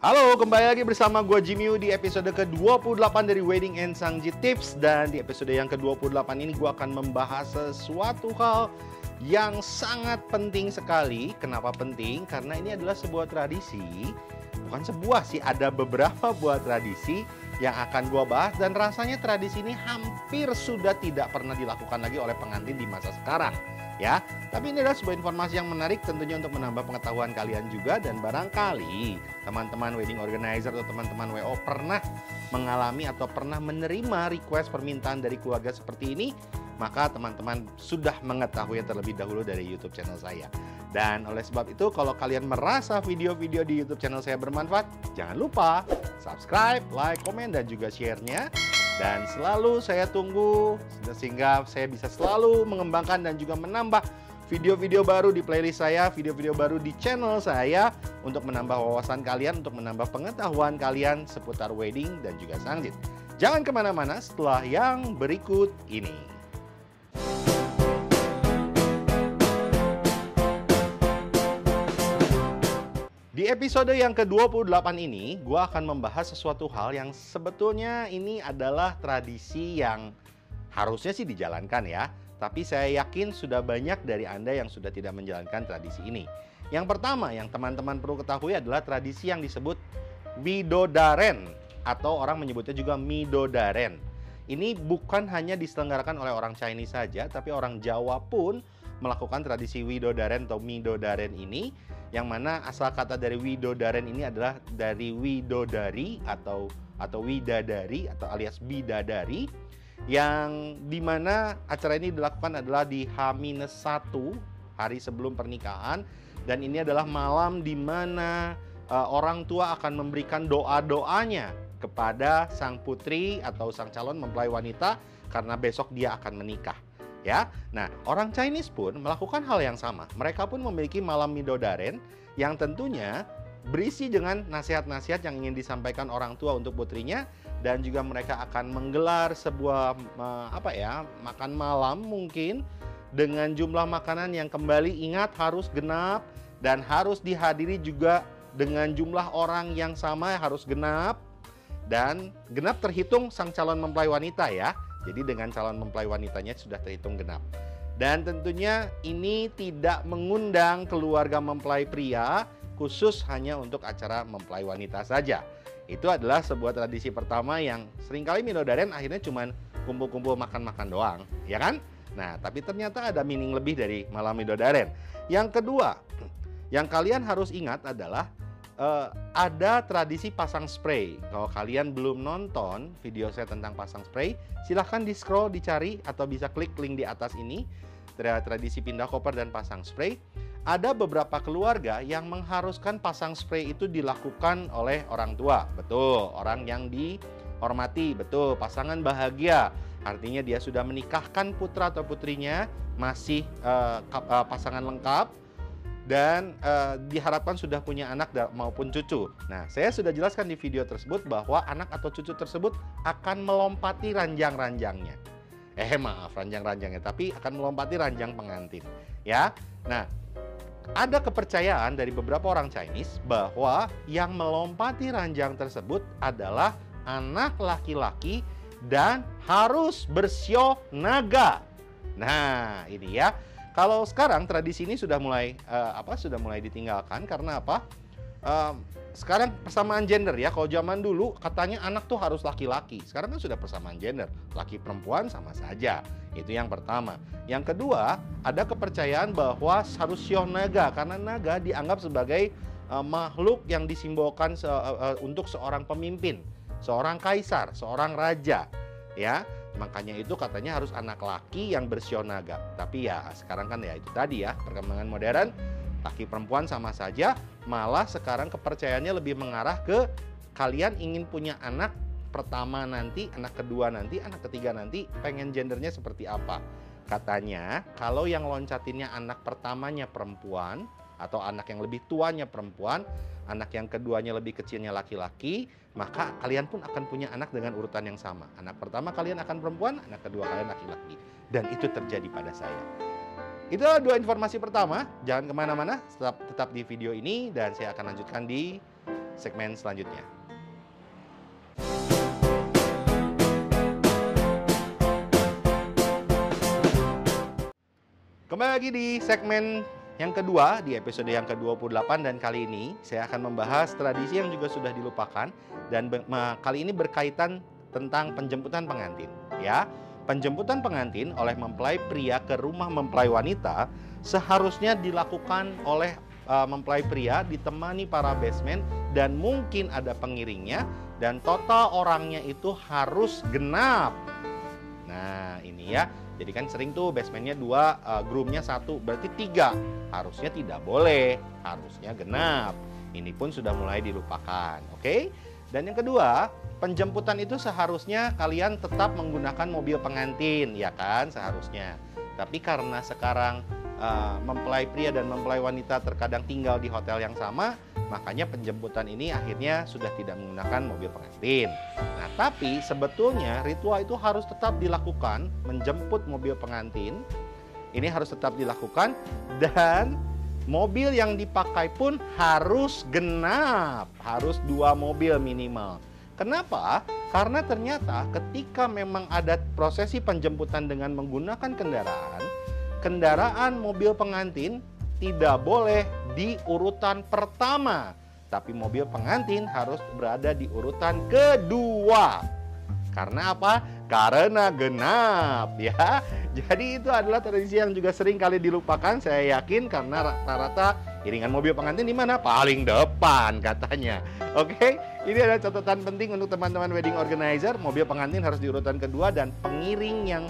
Halo, kembali lagi bersama gue Jimmy di episode ke-28 dari Wedding and Sangji Tips. Dan di episode yang ke-28 ini gue akan membahas sesuatu hal yang sangat penting sekali. Kenapa penting? Karena ini adalah sebuah tradisi. Bukan sebuah sih, ada beberapa buah tradisi yang akan gue bahas. Dan rasanya tradisi ini hampir sudah tidak pernah dilakukan lagi oleh pengantin di masa sekarang. Ya, tapi ini adalah sebuah informasi yang menarik tentunya untuk menambah pengetahuan kalian juga. Dan barangkali teman-teman wedding organizer atau teman-teman WO pernah mengalami atau pernah menerima request permintaan dari keluarga seperti ini, maka teman-teman sudah mengetahui terlebih dahulu dari YouTube channel saya. Dan oleh sebab itu, kalau kalian merasa video-video di YouTube channel saya bermanfaat, jangan lupa subscribe, like, komen, dan juga share-nya. Dan selalu saya tunggu sehingga saya bisa selalu mengembangkan dan juga menambah video-video baru di playlist saya, video-video baru di channel saya untuk menambah wawasan kalian, untuk menambah pengetahuan kalian seputar wedding dan juga sangjit. Jangan kemana-mana setelah yang berikut ini. Di episode yang ke-28 ini, gue akan membahas sesuatu hal yang sebetulnya ini adalah tradisi yang harusnya sih dijalankan ya. Tapi saya yakin sudah banyak dari Anda yang sudah tidak menjalankan tradisi ini. Yang pertama yang teman-teman perlu ketahui adalah tradisi yang disebut Widodaren, atau orang menyebutnya juga Midodaren. Ini bukan hanya diselenggarakan oleh orang Chinese saja, tapi orang Jawa pun melakukan tradisi Widodaren atau Midodaren ini, yang mana asal kata dari Widodaren ini adalah dari widodari atau widadari atau alias bidadari, yang dimana acara ini dilakukan adalah di H-1 hari sebelum pernikahan. Dan ini adalah malam di mana orang tua akan memberikan doa-doanya kepada sang putri atau sang calon mempelai wanita karena besok dia akan menikah. Ya, nah orang Chinese pun melakukan hal yang sama. Mereka pun memiliki malam Midodaren yang tentunya berisi dengan nasihat-nasihat yang ingin disampaikan orang tua untuk putrinya. Dan juga mereka akan menggelar sebuah makan malam mungkin dengan jumlah makanan yang kembali ingat harus genap dan harus dihadiri juga dengan jumlah orang yang sama, harus genap. Dan genap terhitung sang calon mempelai wanita ya. Jadi dengan calon mempelai wanitanya sudah terhitung genap. Dan tentunya ini tidak mengundang keluarga mempelai pria, khusus hanya untuk acara mempelai wanita saja. Itu adalah sebuah tradisi pertama yang seringkali Midodaren akhirnya cuma kumpul-kumpul makan-makan doang, ya kan? Nah, tapi ternyata ada meaning lebih dari malam Midodaren. Yang kedua, yang kalian harus ingat adalah ada tradisi pasang spray. Kalau kalian belum nonton video saya tentang pasang spray, silahkan di scroll, dicari, atau bisa klik link di atas ini. Tradisi pindah koper dan pasang spray. Ada beberapa keluarga yang mengharuskan pasang spray itu dilakukan oleh orang tua. Betul, orang yang dihormati. Betul, pasangan bahagia. Artinya dia sudah menikahkan putra atau putrinya, masih pasangan lengkap. Dan diharapkan sudah punya anak maupun cucu. Nah, saya sudah jelaskan di video tersebut bahwa anak atau cucu tersebut akan melompati ranjang-ranjangnya. Ranjang-ranjangnya, tapi akan melompati ranjang pengantin. Ya, nah ada kepercayaan dari beberapa orang Chinese bahwa yang melompati ranjang tersebut adalah anak laki-laki dan harus bersio naga. Nah, ini ya. Kalau sekarang tradisi ini sudah mulai ditinggalkan karena apa? Sekarang persamaan gender ya. Kalau zaman dulu katanya anak tuh harus laki-laki. Sekarang kan sudah persamaan gender, laki perempuan sama saja. Itu yang pertama. Yang kedua, ada kepercayaan bahwa harus sio naga karena naga dianggap sebagai makhluk yang disimbolkan untuk seorang pemimpin, seorang kaisar, seorang raja, ya. Makanya itu katanya harus anak laki yang bersio naga. Tapi ya sekarang kan ya itu tadi ya, perkembangan modern, laki perempuan sama saja. Malah sekarang kepercayaannya lebih mengarah ke kalian ingin punya anak pertama nanti, anak kedua nanti, anak ketiga nanti, pengen gendernya seperti apa. Katanya kalau yang loncatinnya anak pertamanya perempuan atau anak yang lebih tuanya perempuan, anak yang keduanya lebih kecilnya laki-laki, maka kalian pun akan punya anak dengan urutan yang sama. Anak pertama kalian akan perempuan, anak kedua kalian laki-laki. Dan itu terjadi pada saya. Itulah dua informasi pertama. Jangan kemana-mana, tetap di video ini dan saya akan lanjutkan di segmen selanjutnya. Kembali lagi di segmen yang kedua, di episode yang ke-28, dan kali ini saya akan membahas tradisi yang juga sudah dilupakan, dan kali ini berkaitan tentang penjemputan pengantin. Ya, penjemputan pengantin oleh mempelai pria ke rumah mempelai wanita seharusnya dilakukan oleh mempelai pria ditemani para bestman dan mungkin ada pengiringnya, dan total orangnya itu harus genap. Nah, ini ya. Jadi kan sering tuh bestman-nya 2, groom-nya 1, berarti 3. Harusnya tidak boleh, harusnya genap. Ini pun sudah mulai dilupakan, oke? Dan yang kedua, penjemputan itu seharusnya kalian tetap menggunakan mobil pengantin, ya kan? Seharusnya. Tapi karena sekarang mempelai pria dan mempelai wanita terkadang tinggal di hotel yang sama, makanya penjemputan ini akhirnya sudah tidak menggunakan mobil pengantin. Nah, tapi sebetulnya ritual itu harus tetap dilakukan, menjemput mobil pengantin. Ini harus tetap dilakukan, dan mobil yang dipakai pun harus genap, harus 2 mobil minimal. Kenapa? Karena ternyata ketika memang ada prosesi penjemputan dengan menggunakan kendaraan mobil pengantin tidak boleh di urutan pertama, tapi mobil pengantin harus berada di urutan kedua. Karena apa? Karena genap, ya. Jadi itu adalah tradisi yang juga sering kali dilupakan, saya yakin, karena rata-rata iringan mobil pengantin di mana? Paling depan katanya. Oke, ini ada catatan penting untuk teman-teman wedding organizer. Mobil pengantin harus di urutan kedua, dan pengiring yang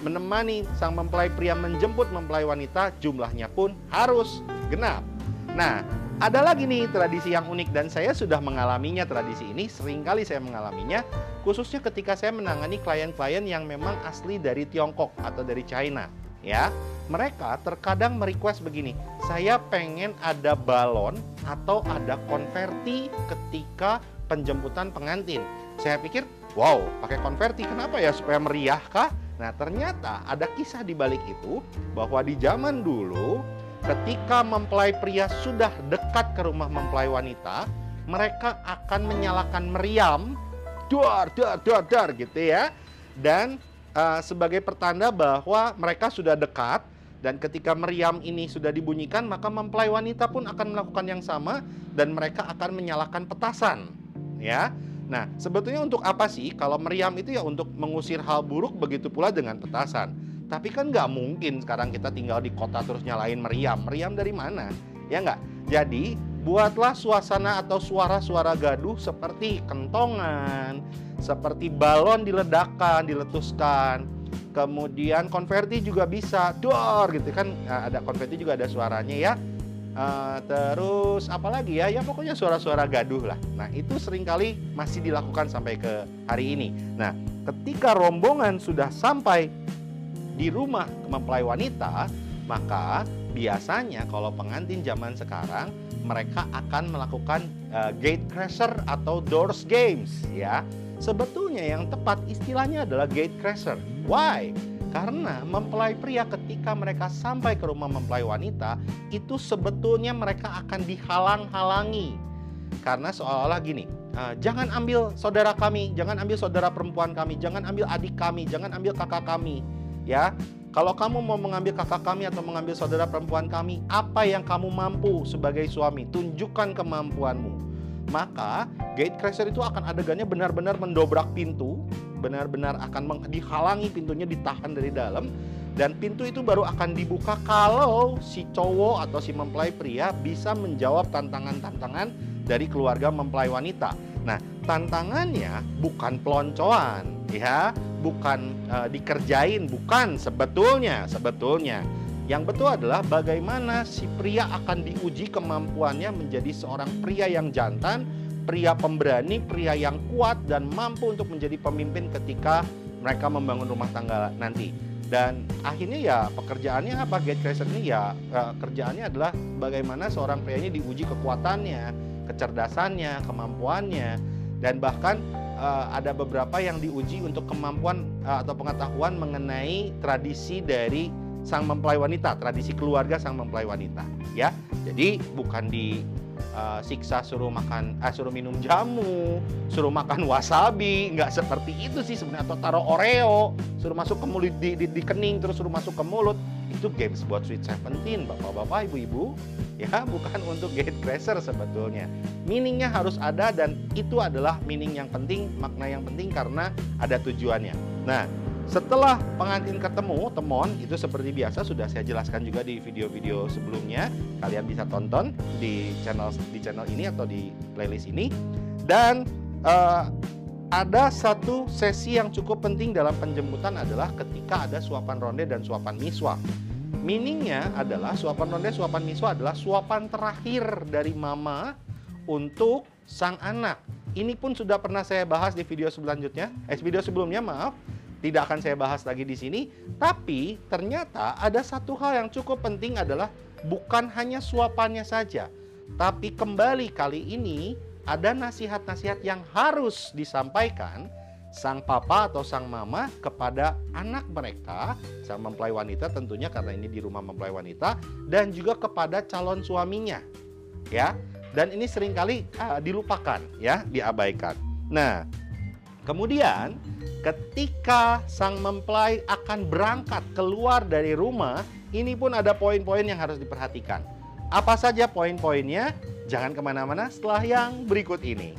menemani sang mempelai pria menjemput mempelai wanita jumlahnya pun harus genap. Nah, ada lagi nih tradisi yang unik, dan saya sudah mengalaminya. Tradisi ini seringkali saya mengalaminya, khususnya ketika saya menangani klien-klien yang memang asli dari Tiongkok atau dari China, ya. Mereka terkadang merequest begini, saya pengen ada balon atau ada konverti ketika penjemputan pengantin. Saya pikir, wow, pakai konverti kenapa ya, supaya meriah kah? Nah, ternyata ada kisah di balik itu, bahwa di zaman dulu ketika mempelai pria sudah dekat ke rumah mempelai wanita, mereka akan menyalakan meriam, dar gitu ya. Dan sebagai pertanda bahwa mereka sudah dekat, dan ketika meriam ini sudah dibunyikan, maka mempelai wanita pun akan melakukan yang sama, dan mereka akan menyalakan petasan, ya. Nah, sebetulnya untuk apa sih? Kalau meriam itu ya untuk mengusir hal buruk, begitu pula dengan petasan. Tapi kan nggak mungkin sekarang kita tinggal di kota terus nyalain meriam. Meriam dari mana? Ya nggak? Jadi, buatlah suasana atau suara-suara gaduh seperti kentongan, seperti balon diledakkan, diletuskan. Kemudian konverti juga bisa, dor gitu kan. Ada konverti juga ada suaranya ya. Terus apalagi ya, pokoknya suara-suara gaduh lah. Nah, itu seringkali masih dilakukan sampai ke hari ini. Nah, ketika rombongan sudah sampai di rumah mempelai wanita, maka biasanya kalau pengantin zaman sekarang, mereka akan melakukan gate crasher atau doors games, ya. Sebetulnya yang tepat istilahnya adalah gate crasher. Why? Karena mempelai pria ketika mereka sampai ke rumah mempelai wanita, itu sebetulnya mereka akan dihalang-halangi. Karena seolah-olah gini, jangan ambil saudara kami, jangan ambil saudara perempuan kami, jangan ambil adik kami, jangan ambil kakak kami. Ya, kalau kamu mau mengambil kakak kami atau mengambil saudara perempuan kami, apa yang kamu mampu sebagai suami, tunjukkan kemampuanmu. Maka gate crasher itu akan adegannya benar-benar mendobrak pintu, benar-benar akan dihalangi, pintunya ditahan dari dalam, dan pintu itu baru akan dibuka kalau si cowok atau si mempelai pria bisa menjawab tantangan-tantangan dari keluarga mempelai wanita. Nah, tantangannya bukan peloncoan, ya, bukan dikerjain, bukan sebetulnya. Yang betul adalah bagaimana si pria akan diuji kemampuannya menjadi seorang pria yang jantan, pria pemberani, pria yang kuat dan mampu untuk menjadi pemimpin ketika mereka membangun rumah tangga nanti. Dan akhirnya ya pekerjaannya apa? Gate crasher ini ya kerjaannya adalah bagaimana seorang pria ini diuji kekuatannya, kecerdasannya, kemampuannya, dan bahkan ada beberapa yang diuji untuk kemampuan atau pengetahuan mengenai tradisi dari sang mempelai wanita, tradisi keluarga sang mempelai wanita, ya. Jadi bukan siksa suruh minum jamu, suruh makan wasabi, nggak seperti itu sih sebenarnya, atau taruh Oreo, suruh masuk ke mulut di kening terus suruh masuk ke mulut. Itu games buat Sweet 17, bapak-bapak, ibu-ibu, ya, bukan untuk gatecrasher sebetulnya. Meaningnya harus ada, dan itu adalah meaning yang penting, makna yang penting karena ada tujuannya. Nah, setelah pengantin ketemu, temon, itu seperti biasa sudah saya jelaskan juga di video-video sebelumnya. Kalian bisa tonton di channel ini atau di playlist ini. Dan ada satu sesi yang cukup penting dalam penjemputan adalah ketika ada suapan ronde dan suapan miswa. Meaningnya adalah suapan ronde, suapan miswa adalah suapan terakhir dari mama untuk sang anak. Ini pun sudah pernah saya bahas di video sebelumnya, maaf. Tidak akan saya bahas lagi di sini, tapi ternyata ada satu hal yang cukup penting adalah bukan hanya suapannya saja, tapi kembali kali ini ada nasihat-nasihat yang harus disampaikan sang papa atau sang mama kepada anak mereka, sang mempelai wanita tentunya karena ini di rumah mempelai wanita, dan juga kepada calon suaminya, ya. Dan ini seringkali dilupakan, ya, diabaikan. Nah, kemudian ketika sang mempelai akan berangkat keluar dari rumah, ini pun ada poin-poin yang harus diperhatikan. Apa saja poin-poinnya? Jangan kemana-mana setelah yang berikut ini.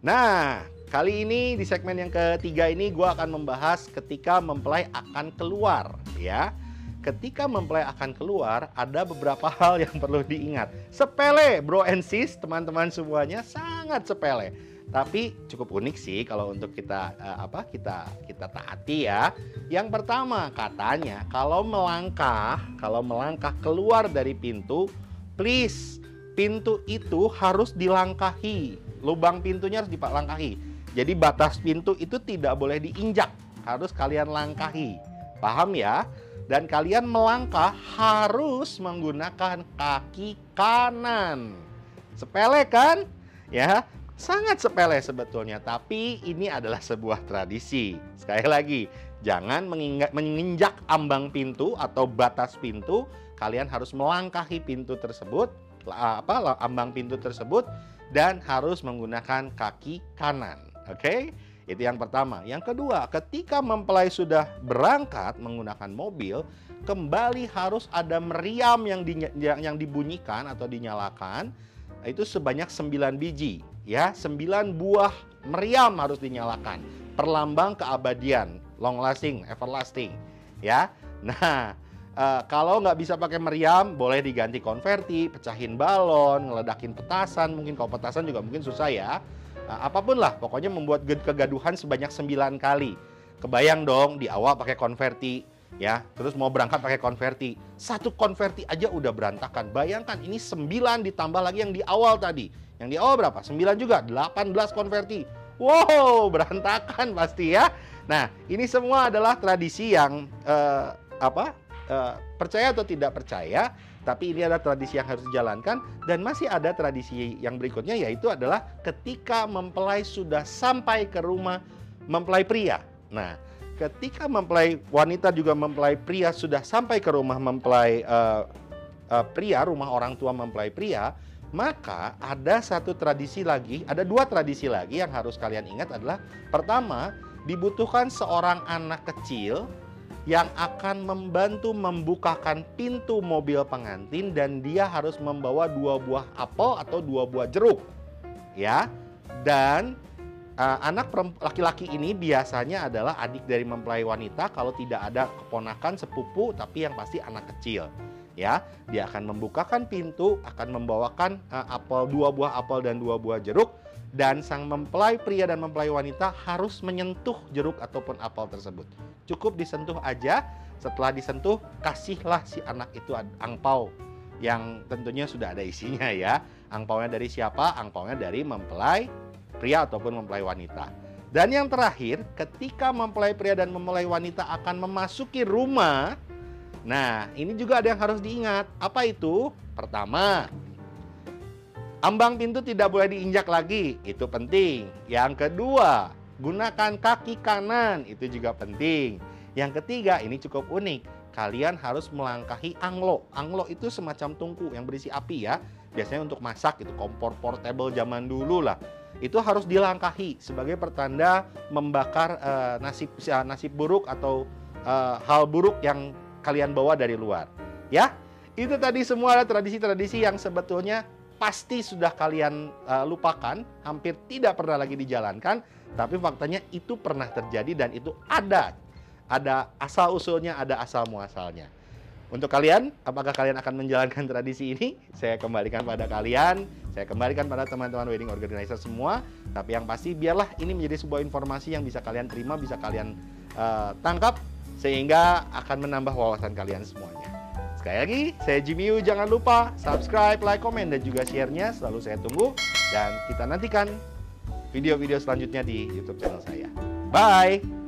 Nah, kali ini di segmen yang ketiga ini gue akan membahas ketika mempelai akan keluar, ya. Ketika mempelai akan keluar, ada beberapa hal yang perlu diingat. Sepele, bro and sis, teman-teman semuanya, sangat sepele. Tapi cukup unik sih kalau untuk kita taati, ya. Yang pertama, katanya kalau melangkah keluar dari pintu, please, pintu itu harus dilangkahi. Lubang pintunya harus dilangkahi. Jadi batas pintu itu tidak boleh diinjak, harus kalian langkahi. Paham ya? Dan kalian melangkah harus menggunakan kaki kanan. Sepele kan? Ya, sangat sepele sebetulnya, tapi ini adalah sebuah tradisi. Sekali lagi, jangan menginjak ambang pintu atau batas pintu. Kalian harus melangkahi pintu tersebut, ambang pintu tersebut, dan harus menggunakan kaki kanan. Oke? Itu yang pertama. Yang kedua, ketika mempelai sudah berangkat menggunakan mobil, kembali harus ada meriam yang dibunyikan atau dinyalakan. Itu sebanyak 9 biji, ya. 9 buah meriam harus dinyalakan. Perlambang keabadian, long lasting, everlasting, ya. Nah, kalau nggak bisa pakai meriam, boleh diganti konverti, pecahin balon, ngeledakin petasan. Mungkin kalau petasan juga mungkin susah, ya. Apapun lah, pokoknya membuat kegaduhan sebanyak 9 kali. Kebayang dong, di awal pakai konverti, ya, terus mau berangkat pakai konverti. Satu konverti aja udah berantakan. Bayangkan ini 9 ditambah lagi yang di awal tadi. Yang di awal berapa? 9 juga, 18 konverti. Wow, berantakan pasti, ya. Nah, ini semua adalah tradisi yang percaya atau tidak percaya, tapi ini adalah tradisi yang harus dijalankan. Dan masih ada tradisi yang berikutnya, yaitu adalah ketika mempelai sudah sampai ke rumah mempelai pria. Nah, ketika mempelai wanita juga mempelai pria sudah sampai ke rumah mempelai pria, rumah orang tua mempelai pria, maka ada satu tradisi lagi, ada 2 tradisi lagi yang harus kalian ingat adalah, pertama, dibutuhkan seorang anak kecil yang akan membantu membukakan pintu mobil pengantin, dan dia harus membawa 2 buah apel atau 2 buah jeruk, ya. Dan anak laki-laki ini biasanya adalah adik dari mempelai wanita, kalau tidak ada keponakan, sepupu, tapi yang pasti anak kecil, ya. Dia akan membukakan pintu, akan membawakan 2 buah apel dan 2 buah jeruk, dan sang mempelai pria dan mempelai wanita harus menyentuh jeruk ataupun apel tersebut. Cukup disentuh aja. Setelah disentuh, kasihlah si anak itu angpau yang tentunya sudah ada isinya, ya. Angpaunya dari siapa? Angpaunya dari mempelai pria ataupun mempelai wanita. Dan yang terakhir, ketika mempelai pria dan mempelai wanita akan memasuki rumah, nah, ini juga ada yang harus diingat. Apa itu? Pertama, ambang pintu tidak boleh diinjak lagi, itu penting. Yang kedua, gunakan kaki kanan, itu juga penting. Yang ketiga, ini cukup unik. Kalian harus melangkahi anglo. Anglo itu semacam tungku yang berisi api ya. Biasanya untuk masak, itu kompor portable zaman dulu lah. Itu harus dilangkahi sebagai pertanda membakar nasib buruk atau hal buruk yang kalian bawa dari luar. Ya, itu tadi semua adalah tradisi-tradisi yang sebetulnya pasti sudah kalian lupakan, hampir tidak pernah lagi dijalankan, tapi faktanya itu pernah terjadi dan itu ada asal-usulnya, ada asal-muasalnya. Untuk kalian, apakah kalian akan menjalankan tradisi ini? Saya kembalikan pada kalian, saya kembalikan pada teman-teman wedding organizer semua. Tapi yang pasti, biarlah ini menjadi sebuah informasi yang bisa kalian terima, bisa kalian tangkap, sehingga akan menambah wawasan kalian semuanya. Sekali lagi, saya Jimmy Yu. Jangan lupa subscribe, like, komen, dan juga share-nya. Selalu saya tunggu. Dan kita nantikan video-video selanjutnya di YouTube channel saya. Bye!